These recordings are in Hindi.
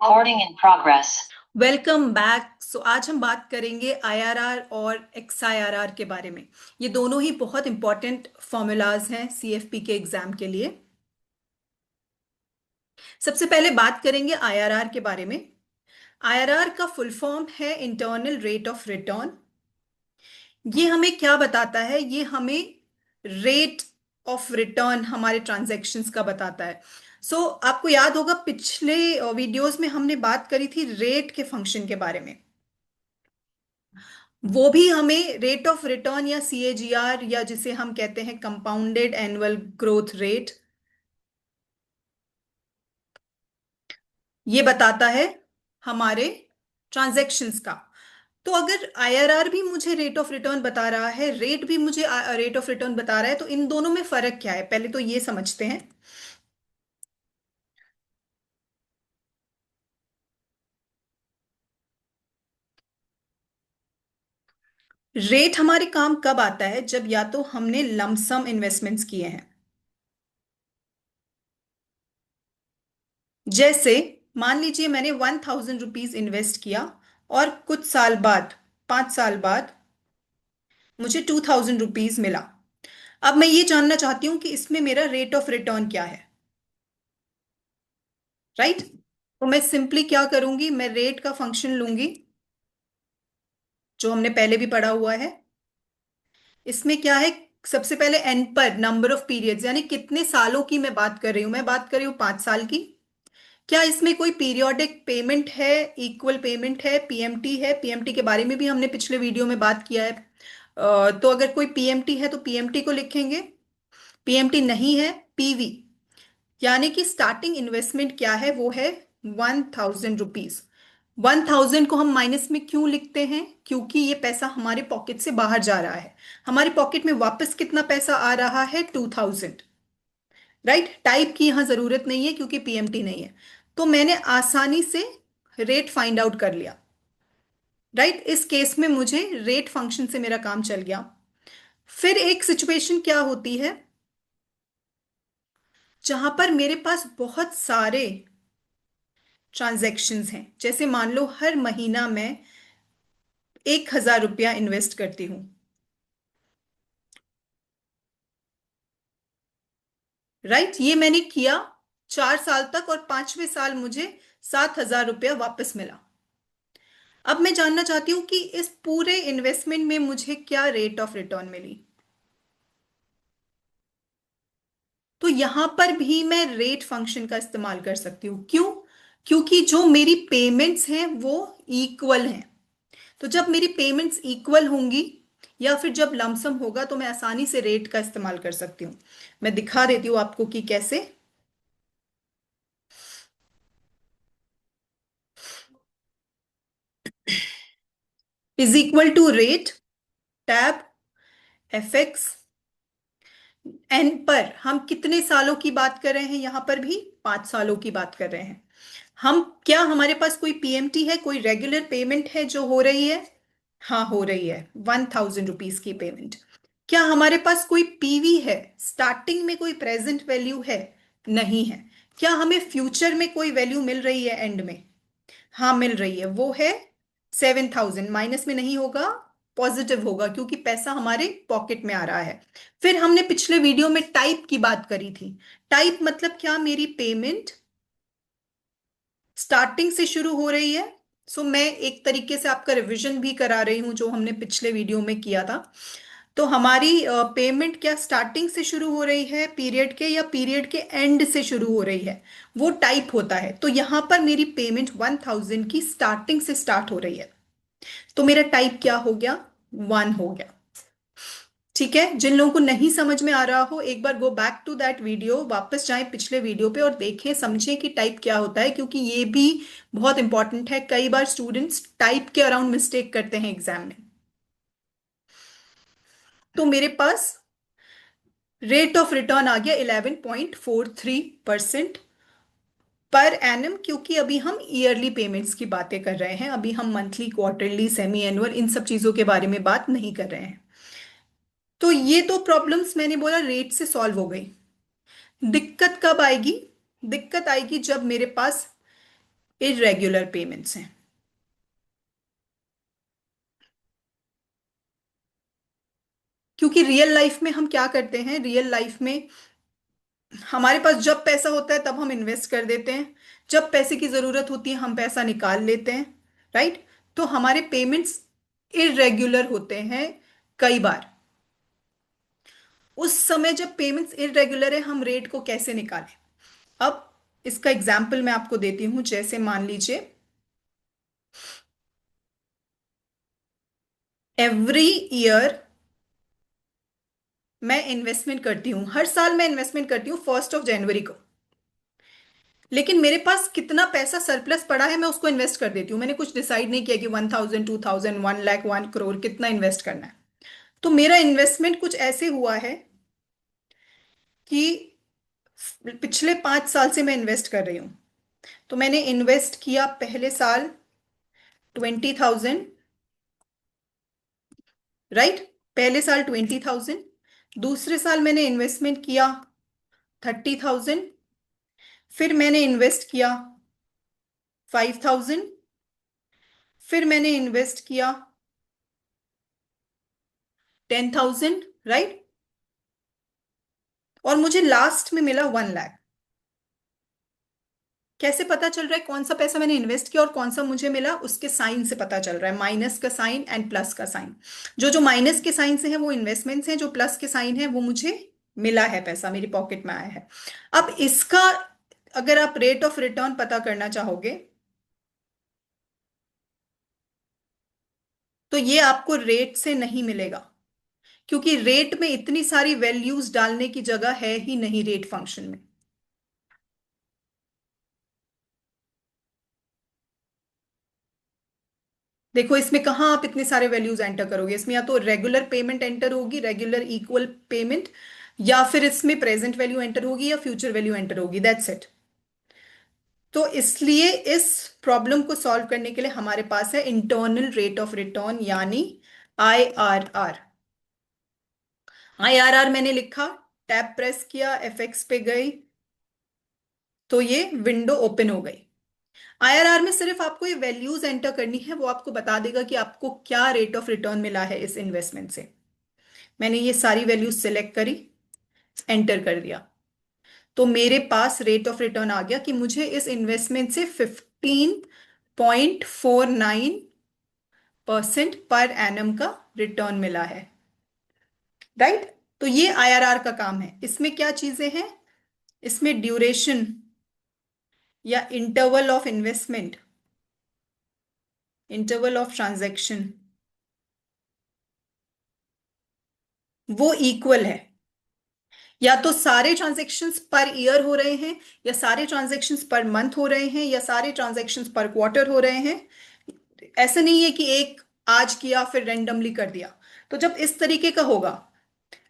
Recording in progress. Welcome back. आज हम बात करेंगे आईआरआर और एक्सआईआरआर के बारे में। ये दोनों ही बहुत इंपॉर्टेंट फॉर्मूलाज हैं सीएफपी के एग्जाम के लिए। सबसे पहले बात करेंगे आईआरआर के बारे में। आईआरआर का फुल फॉर्म है इंटरनल रेट ऑफ रिटर्न। ये हमें क्या बताता है? ये हमें रेट ऑफ रिटर्न हमारे ट्रांजैक्शंस का बताता है। आपको याद होगा पिछले वीडियोस में हमने बात करी थी रेट के फंक्शन के बारे में। वो भी हमें रेट ऑफ रिटर्न या सीएजीआर या जिसे हम कहते हैं कंपाउंडेड एनुअल ग्रोथ रेट, ये बताता है हमारे ट्रांजैक्शंस का। तो अगर आईआरआर भी मुझे रेट ऑफ रिटर्न बता रहा है, रेट भी मुझे रेट ऑफ रिटर्न बता रहा है, तो इन दोनों में फर्क क्या है पहले तो ये समझते हैं। रेट हमारे काम कब आता है? जब या तो हमने लमसम इन्वेस्टमेंट्स किए हैं, जैसे मान लीजिए मैंने 1000 रुपीज इन्वेस्ट किया और कुछ साल बाद, 5 साल बाद मुझे 2000 रुपीज मिला। अब मैं ये जानना चाहती हूं कि इसमें मेरा रेट ऑफ रिटर्न क्या है। राइट? तो मैं सिंपली क्या करूंगी, मैं रेट का फंक्शन लूंगी जो हमने पहले भी पढ़ा हुआ है। इसमें क्या है? सबसे पहले एन पर नंबर ऑफ पीरियड्स, यानी कितने सालों की मैं बात कर रही हूं। मैं बात कर रही हूँ 5 साल की। क्या इसमें कोई पीरियोडिक पेमेंट है, इक्वल पेमेंट है, पीएमटी है? पीएमटी के बारे में भी हमने पिछले वीडियो में बात किया है। तो अगर कोई पीएमटी है तो पीएमटी को लिखेंगे। पीएमटी नहीं है, पीवी, यानी कि स्टार्टिंग इन्वेस्टमेंट क्या है, वो है 1000 रुपीज। 1000 को हम माइनस में क्यों लिखते हैं? क्योंकि ये पैसा हमारे पॉकेट से बाहर जा रहा है। हमारे पॉकेट में वापस कितना पैसा आ रहा है? 2000। राइट? टाइप की यहां जरूरत नहीं है क्योंकि पीएमटी नहीं है। तो मैंने आसानी से रेट फाइंड आउट कर लिया। राइट? इस केस में मुझे रेट फंक्शन से मेरा काम चल गया। फिर एक सिचुएशन क्या होती है जहां पर मेरे पास बहुत सारे ट्रांजैक्शंस हैं। जैसे मान लो हर महीना मैं 1000 रुपया इन्वेस्ट करती हूँ। राइट? ये मैंने किया 4 साल तक और 5वें साल मुझे 7000 रुपया वापस मिला। अब मैं जानना चाहती हूँ कि इस पूरे इन्वेस्टमेंट में मुझे क्या रेट ऑफ रिटर्न मिली। तो यहां पर भी मैं रेट फंक्शन का इस्तेमाल कर सकती हूँ। क्यों? क्योंकि जो मेरी पेमेंट्स हैं वो इक्वल हैं। तो जब मेरी पेमेंट्स इक्वल होंगी या फिर जब लमसम होगा तो मैं आसानी से रेट का इस्तेमाल कर सकती हूँ। मैं दिखा देती हूँ आपको कि कैसे। Is equal to rate, tab, FX, N पर हम कितने सालों की बात कर रहे हैं? यहां पर भी 5 सालों की बात कर रहे हैं हम। क्या हमारे पास कोई पीएमटी है, कोई रेगुलर पेमेंट है जो हो रही है? हाँ, हो रही है 1000 रुपीज की पेमेंट। क्या हमारे पास कोई पीवी है? स्टार्टिंग में कोई प्रेजेंट वैल्यू है? नहीं है। क्या हमें फ्यूचर में कोई वैल्यू मिल रही है एंड में? हाँ, मिल रही है। वो है 7000। माइनस में नहीं होगा, पॉजिटिव होगा क्योंकि पैसा हमारे पॉकेट में आ रहा है। फिर हमने पिछले वीडियो में टाइप की बात करी थी। टाइप मतलब क्या? मेरी पेमेंट स्टार्टिंग से शुरू हो रही है। मैं एक तरीके से आपका रिवीजन भी करा रही हूं जो हमने पिछले वीडियो में किया था। तो हमारी पेमेंट क्या स्टार्टिंग से शुरू हो रही है पीरियड के, या पीरियड के एंड से शुरू हो रही है? वो टाइप होता है। तो यहां पर मेरी पेमेंट 1000 की स्टार्टिंग से स्टार्ट हो रही है। तो मेरा टाइप क्या हो गया? 1 हो गया। ठीक है? जिन लोगों को नहीं समझ में आ रहा हो, एक बार go back to that video, वापस जाएं पिछले वीडियो पे और देखें, समझें कि टाइप क्या होता है, क्योंकि ये भी बहुत इंपॉर्टेंट है। कई बार स्टूडेंट्स टाइप के अराउंड मिस्टेक करते हैं एग्जाम में। तो मेरे पास रेट ऑफ रिटर्न आ गया 11.43% पर एनम, क्योंकि अभी हम ईयरली पेमेंट्स की बातें कर रहे हैं। अभी हम मंथली, क्वार्टरली, सेमी एनुअल, इन सब चीजों के बारे में बात नहीं कर रहे हैं। तो ये तो प्रॉब्लम्स मैंने बोला रेट से सॉल्व हो गई। दिक्कत कब आएगी? दिक्कत आएगी जब मेरे पास इरेगुलर पेमेंट्स हैं। क्योंकि रियल लाइफ में हम क्या करते हैं, रियल लाइफ में हमारे पास जब पैसा होता है तब हम इन्वेस्ट कर देते हैं, जब पैसे की जरूरत होती है हम पैसा निकाल लेते हैं, राइट। तो हमारे पेमेंट्स इरेगुलर होते हैं कई बार। उस समय जब पेमेंट्स इरेगुलर है हम रेट को कैसे निकालें? अब इसका एग्जाम्पल मैं आपको देती हूं। जैसे मान लीजिए एवरी ईयर मैं इन्वेस्टमेंट करती हूँ, हर साल मैं इन्वेस्टमेंट करती हूँ 1 जनवरी को। लेकिन मेरे पास कितना पैसा सरप्लस पड़ा है मैं उसको इन्वेस्ट कर देती हूँ। मैंने कुछ डिसाइड नहीं किया कि 1000, 2000, 1 लाख, 1 करोड़ कितना इन्वेस्ट करना है। तो मेरा इन्वेस्टमेंट कुछ ऐसे हुआ है कि पिछले 5 साल से मैं इन्वेस्ट कर रही हूँ। तो मैंने इन्वेस्ट किया पहले साल 20,000, राइट। पहले साल 20,000, दूसरे साल मैंने इन्वेस्टमेंट किया 30,000, फिर मैंने इन्वेस्ट किया 5,000, फिर मैंने इन्वेस्ट किया 10,000, राइट। और मुझे लास्ट में मिला 1 लाख। कैसे पता चल रहा है कौन सा पैसा मैंने इन्वेस्ट किया और कौन सा मुझे मिला? उसके साइन से पता चल रहा है, माइनस का साइन एंड प्लस का साइन। जो जो माइनस के साइन से है वो इन्वेस्टमेंट्स हैं, जो प्लस के साइन है वो मुझे मिला है, पैसा मेरी पॉकेट में आया है। अब इसका अगर आप रेट ऑफ रिटर्न पता करना चाहोगे तो ये आपको रेट से नहीं मिलेगा, क्योंकि रेट में इतनी सारी वैल्यूज डालने की जगह है ही नहीं रेट फंक्शन में। देखो इसमें कहाँ आप इतने सारे वैल्यूज एंटर करोगे? इसमें या तो रेगुलर पेमेंट एंटर होगी, रेगुलर इक्वल पेमेंट, या फिर इसमें प्रेजेंट वैल्यू एंटर होगी या फ्यूचर वैल्यू एंटर होगी, दैट्स इट। तो इसलिए इस प्रॉब्लम को सॉल्व करने के लिए हमारे पास है इंटरनल रेट ऑफ रिटर्न, यानी IRR। IRR मैंने लिखा, टैब प्रेस किया, FX पे गई, तो ये विंडो ओपन हो गई। IRR में सिर्फ आपको ये वैल्यूज एंटर करनी है, वो आपको बता देगा कि आपको क्या रेट ऑफ रिटर्न मिला है इस इन्वेस्टमेंट से। मैंने ये सारी वैल्यूज सिलेक्ट करी, एंटर कर दिया, तो मेरे पास रेट ऑफ रिटर्न आ गया कि मुझे इस इन्वेस्टमेंट से 15.49% पर एनम का रिटर्न मिला है, राइट। तो ये IRR का काम है। इसमें क्या चीजें हैं? इसमें ड्यूरेशन या interval of investment, interval of transaction, वो इक्वल है। या तो सारे ट्रांजैक्शंस पर ईयर हो रहे हैं, या सारे ट्रांजैक्शंस पर मंथ हो रहे हैं, या सारे ट्रांजैक्शंस पर क्वार्टर हो रहे हैं। ऐसा नहीं है कि एक आज किया फिर रेंडमली कर दिया। तो जब इस तरीके का होगा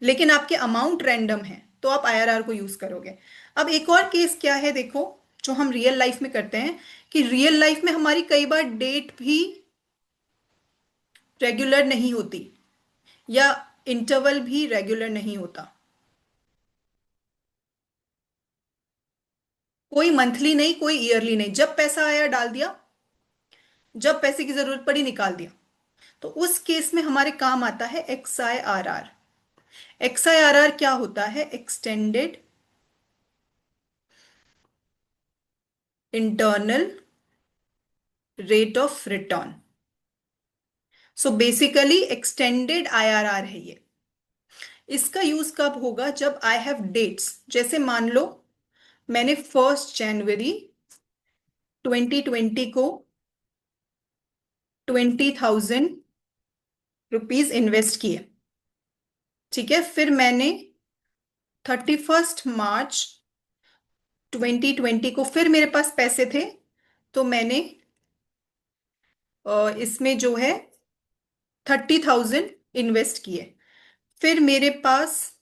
लेकिन आपके अमाउंट रैंडम है तो आप IRR को यूज करोगे। अब एक और केस क्या है देखो, जो हम रियल लाइफ में करते हैं, कि रियल लाइफ में हमारी कई बार डेट भी रेगुलर नहीं होती, या इंटरवल भी रेगुलर नहीं होता। कोई मंथली नहीं, कोई ईयरली नहीं, जब पैसा आया डाल दिया, जब पैसे की जरूरत पड़ी निकाल दिया। तो उस केस में हमारे काम आता है XIRR। XIRR क्या होता है? Extended internal rate of return. So basically extended IRR है ये। इसका यूज कब होगा? जब आई हैव डेट्स, जैसे मान लो मैंने 1 जनवरी 2020 को 20,000 रुपीज इन्वेस्ट किए, ठीक है। फिर मैंने 31 मार्च 2020 को फिर मेरे पास पैसे थे, तो मैंने इसमें जो है 30,000 इन्वेस्ट किए। फिर मेरे पास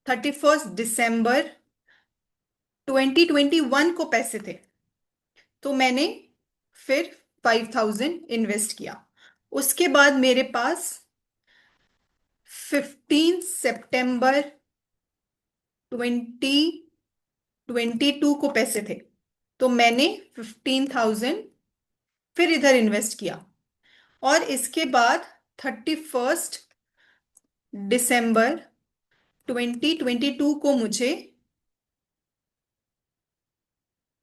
31 दिसंबर 2021 को पैसे थे, तो मैंने फिर 5,000 इन्वेस्ट किया। उसके बाद मेरे पास 15 सितंबर 2022 को पैसे थे, तो मैंने 15,000 फिर इधर इन्वेस्ट किया, और इसके बाद 31 दिसंबर 2022 को मुझे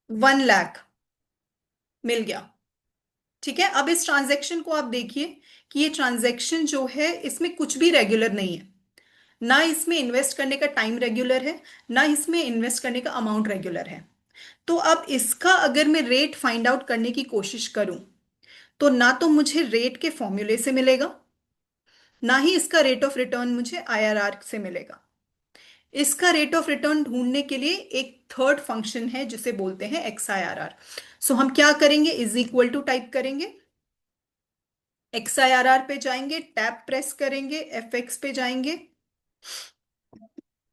1 लाख मिल गया। ठीक है, अब इस ट्रांजैक्शन को आप देखिए कि ये ट्रांजैक्शन जो है इसमें कुछ भी रेगुलर नहीं है। ना इसमें इन्वेस्ट करने का टाइम रेगुलर है, ना इसमें इन्वेस्ट करने का अमाउंट रेगुलर है। तो अब इसका अगर मैं रेट फाइंड आउट करने की कोशिश करूं, तो ना तो मुझे रेट के फॉर्मूले से मिलेगा, ना ही इसका रेट ऑफ रिटर्न मुझे आईआरआर से मिलेगा। इसका रेट ऑफ रिटर्न ढूंढने के लिए एक थर्ड फंक्शन है जिसे बोलते हैं एक्स आई आर आर। सो हम क्या करेंगे, इज इक्वल टू टाइप करेंगे, एक्स आई आर आर पे जाएंगे, टैब प्रेस करेंगे, एफ एक्स पे जाएंगे,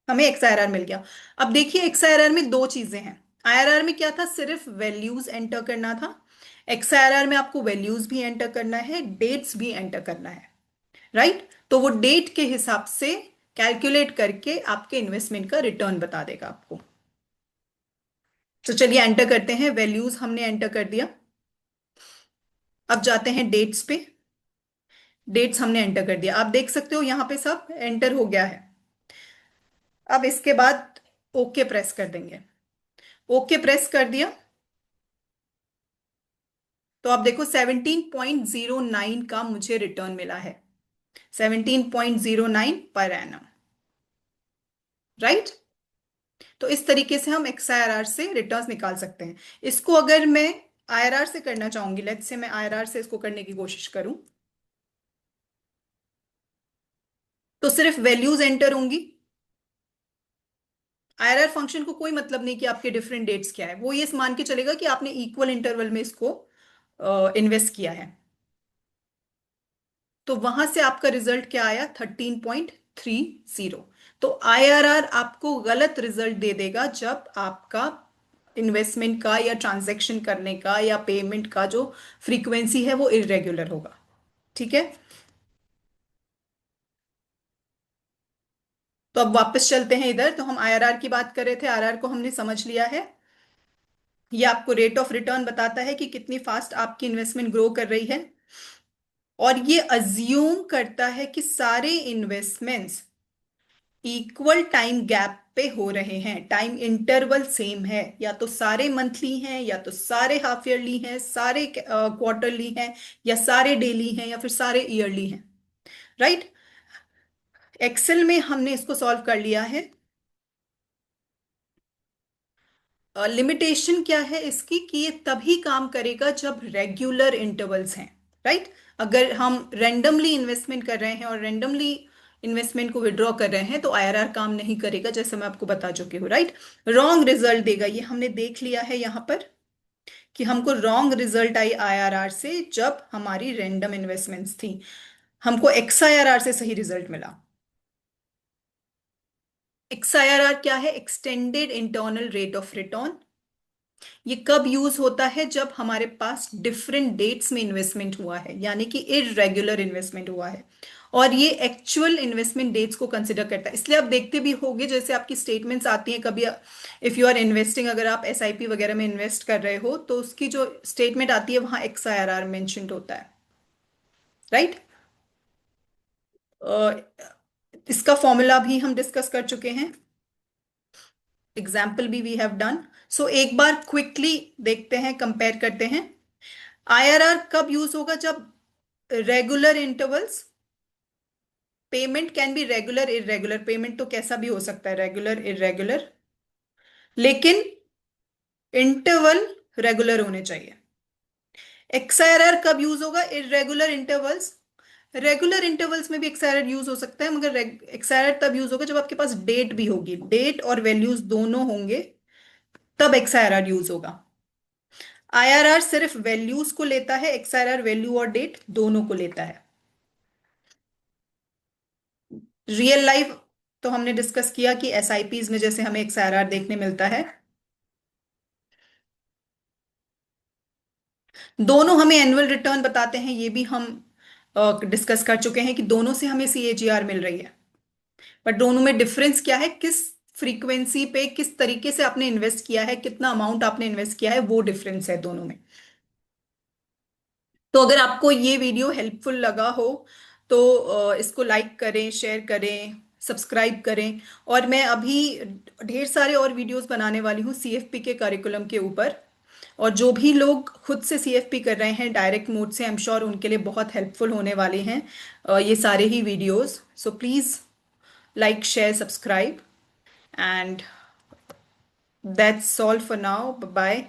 हमें एक्स आई आर आर मिल गया। अब देखिए एक्स आई आर आर में दो चीजें हैं। आईआरआर में क्या था, सिर्फ वैल्यूज एंटर करना था। एक्स आई आर आर में आपको वैल्यूज भी एंटर करना है, डेट्स भी एंटर करना है, राइट। तो वो डेट के हिसाब से कैलकुलेट करके आपके इन्वेस्टमेंट का रिटर्न बता देगा आपको। तो चलिए एंटर करते हैं, वैल्यूज हमने एंटर कर दिया। अब जाते हैं डेट्स पे, डेट्स हमने एंटर कर दिया, आप देख सकते हो यहां पे सब एंटर हो गया है। अब इसके बाद ओके प्रेस कर देंगे। ओके प्रेस कर दिया तो आप देखो 17.09 का मुझे रिटर्न मिला है, 17.09 पर एनम, राइट। तो इस तरीके से हम एक्सआईआरआर से रिटर्न्स निकाल सकते हैं। इसको अगर मैं आईआरआर से करना चाहूंगी, लेट्स से मैं आईआरआर से इसको करने की कोशिश करूं, तो सिर्फ वैल्यूज एंटर होंगी। आईआरआर फंक्शन को कोई मतलब नहीं कि आपके डिफरेंट डेट्स क्या है, वो ये मान के चलेगा कि आपने इक्वल इंटरवल में इसको इन्वेस्ट किया है। तो वहां से आपका रिजल्ट क्या आया, 13.30। तो आईआरआर आपको गलत रिजल्ट दे देगा जब आपका इन्वेस्टमेंट का या ट्रांजैक्शन करने का या पेमेंट का जो फ्रीक्वेंसी है वो इरेगुलर होगा। ठीक है, तो अब वापस चलते हैं इधर। तो हम आईआरआर की बात कर रहे थे, आरआर को हमने समझ लिया है। ये आपको रेट ऑफ रिटर्न बताता है कि कितनी फास्ट आपकी इन्वेस्टमेंट ग्रो कर रही है, और ये अज्यूम करता है कि सारे इन्वेस्टमेंट्स इक्वल टाइम गैप पे हो रहे हैं, टाइम इंटरवल सेम है, या तो सारे मंथली हैं, या तो सारे हाफ ईयरली हैं, सारे क्वार्टरली हैं, या सारे डेली हैं, या फिर सारे ईयरली हैं, राइट। एक्सेल में हमने इसको सॉल्व कर लिया है। लिमिटेशन क्या है इसकी, कि ये तभी काम करेगा जब रेगुलर इंटरवल्स हैं, राइट। अगर हम रेंडमली इन्वेस्टमेंट कर रहे हैं और रेंडमली इन्वेस्टमेंट को विड्रॉ कर रहे हैं तो आईआरआर काम नहीं करेगा, जैसे मैं आपको बता चुकी हूँ, राइट। रॉन्ग रिजल्ट देगा, ये हमने देख लिया है यहाँ पर कि हमको रॉन्ग रिजल्ट आई आईआरआर से जब हमारी रेंडम इन्वेस्टमेंट्स थी। हमको एक्सआईआरआर से सही रिजल्ट मिला। एक्सआईआरआर क्या है, extended internal rate of return. ये कब यूज होता है, जब हमारे पास डिफरेंट डेट्स में इन्वेस्टमेंट हुआ है, यानी कि इरेगुलर इन्वेस्टमेंट हुआ है, और ये एक्चुअल इन्वेस्टमेंट डेट्स को कंसिडर करता है। इसलिए आप देखते भी होंगे जैसे आपकी स्टेटमेंट्स आती हैं कभी, इफ यू आर इन्वेस्टिंग, अगर आप एसआईपी वगैरह में इन्वेस्ट कर रहे हो तो उसकी जो स्टेटमेंट आती है वहां X I R R mentioned होता है, राइट। इसका फॉर्मूला भी हम डिस्कस कर चुके हैं, एग्जाम्पल भी वी हैव डन। सो एक बार क्विकली देखते हैं, कंपेयर करते हैं। आईआरआर कब यूज होगा, जब regular intervals, payment can be regular irregular, payment तो कैसा भी हो सकता है, रेगुलर इरेगुलर, लेकिन इंटरवल रेगुलर होने चाहिए। एक्सआईआरआर कब यूज होगा, इरेगुलर इंटरवल्स। रेगुलर इंटरवल्स में भी एक्सआईआरआर यूज हो सकता है, मगर एक्सआईआरआर तब यूज होगा जब आपके पास डेट भी होगी, डेट और वैल्यूज दोनों होंगे, तब एक्सआईआरआर यूज होगा। आईआरआर सिर्फ वैल्यूज को लेता है, एक्सआईआरआर वैल्यू और डेट दोनों को लेता है। रियल लाइफ तो हमने डिस्कस किया कि एसआईपीज में जैसे हमें एक्सआईआरआर देखने मिलता है, दोनों हमें एनुअल रिटर्न बताते हैं, ये भी हम डिस्कस कर चुके हैं कि दोनों से हमें सीएजीआर मिल रही है। बट दोनों में डिफरेंस क्या है, किस फ्रीक्वेंसी पे किस तरीके से आपने इन्वेस्ट किया है, कितना अमाउंट आपने इन्वेस्ट किया है, वो डिफरेंस है दोनों में। तो अगर आपको ये वीडियो हेल्पफुल लगा हो तो इसको लाइक करें, शेयर करें, सब्सक्राइब करें। और मैं अभी ढेर सारे और वीडियोस बनाने वाली हूँ सीएफपी के करिकुलम के ऊपर। और जो भी लोग खुद से सीएफपी कर रहे हैं डायरेक्ट मोड से, आई एम श्योर उनके लिए बहुत हेल्पफुल होने वाले हैं ये सारे ही videos. So please like, share, subscribe, and that's all for now. Bye.